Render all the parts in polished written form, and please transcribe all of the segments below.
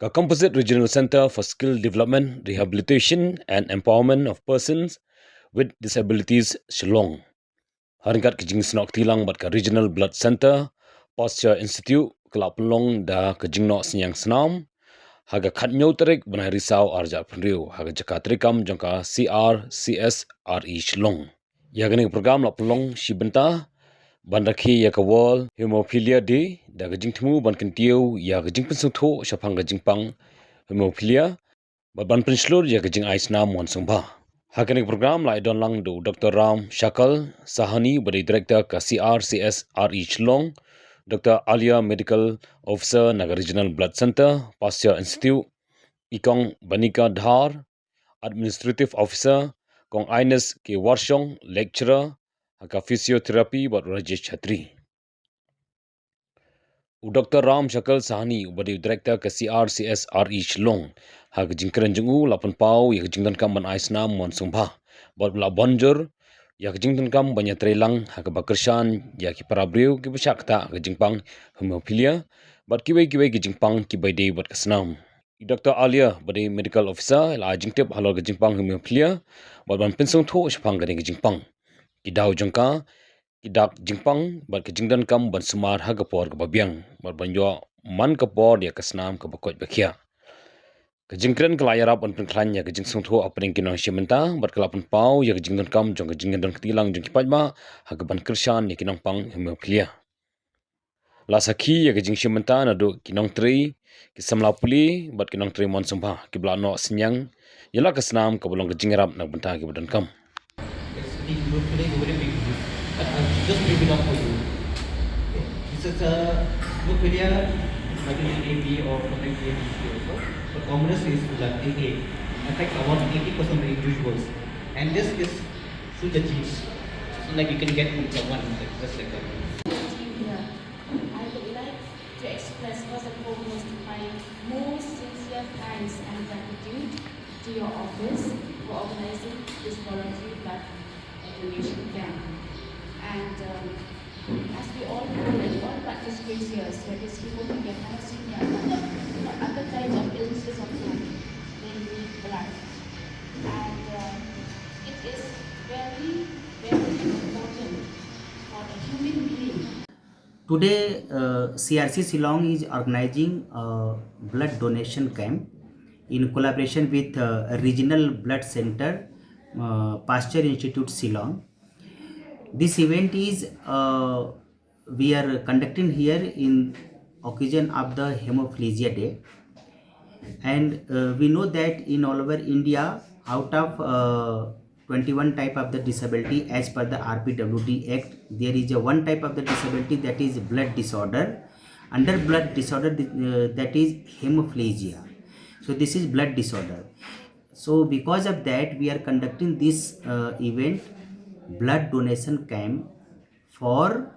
a composite regional center for skill development, rehabilitation, and empowerment of persons with disabilities, Shillong. Haringkat kejing senok tilang bat ka Regional Blood Center, Posture Institute, Kelapelong da kejing nok synñiang snam, haga khatnyau terik benai risau arja penriu, haga jaka terikam jangka CRCSRE Shillong. Yagani program lapelong shibenta, Bandaki yakawal hemophilia day da gajing temu ban kentiu ya gajing pensutho syapang gajing pang hemophilia ban penslur ya gajing aisna mon sngewbha. Hakanik program lai don lang do Dr. Ram Shakal Sahani badi director ka CRCSRE Shillong, Dr. Alia Medical Officer Naga Regional Blood Center, Pasteur Institute, Ikong Banika Dhar, Administrative Officer, Kong Ines K. Warshong, Lecturer, Haka Physiotherapy buat Rajesh Chatri. Dr. Ram Shakal Sahani ubadi Director ke CRCSRE Shillong, Haka jingkyrmen jungu lapan pau ya jingdan kam ban aisna mon sngewbha. Buat bela bonjor ya jingdan kam banyak trelang haka bakershan ya ki parabriu ki besyakta ke jingpang hemophilia, buat kibai ki jingpang kibai day buat kesnam. Dr. Alia badi Medical Officer la jingtip halal ke jingpang hemophilia, buat ban pensung tho syapang ke jingpang. Kidau jangka kidak jingpang bat ke jingdan kam ban sumar hagapor ke babiang bat banyo man kapor dia kesnam ke bakot bakia ke jingkren ke layarap ban penklan ya ke jingsung tho apring kinong shimenta bat kelapan pau ya ke jingdan kam jong ke jingdan ketilang jong paidbah hagaban kershan ya kinong pang hemophilia la sakhi ya ke jing shimenta na do kinong tri ke samla puli bat kinong tri mon sngewbha ke bla no synñiang yala kesnam ke bolong ke jingrap na benta ke badan kam. Just bring it up for you. Okay. This is a hemophilia, AB or chronic ABC also. The commonest is like AA. In fact, about 80% of the individuals. And this is through the genes. So like you can get from someone, like just like that. Here, I would like to express first and foremost my most sincere thanks and gratitude to your office for organizing this voluntary blood donation camp. And as we all know, like all participants here, that is hemophilia, thalassemia, other kinds of illnesses also, they need blood. And it is very, very important for a human being. Today, CRC Shillong is organizing a blood donation camp in collaboration with Regional Blood Center, Pasteur Institute Shillong. This event is we are conducting here in occasion of the Hemophilia Day, and we know that in all over India, out of 21 type of the disability as per the RPWD Act, there is a one type of the disability, that is blood disorder. Under blood disorder, that is hemophilia. So this is blood disorder. So because of that, we are conducting this event, blood donation camp, for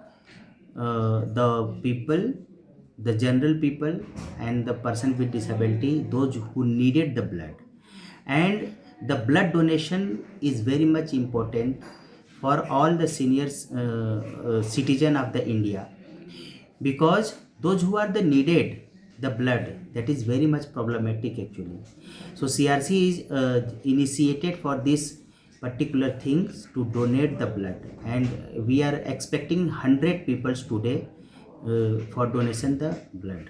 the people, the general people and the person with disability, those who needed the blood. And the blood donation is very much important for all the seniors citizen of the India, because those who are the needed the blood, that is very much problematic actually. So CRC is initiated for this particular things to donate the blood, and we are expecting 100 people today for donation the blood.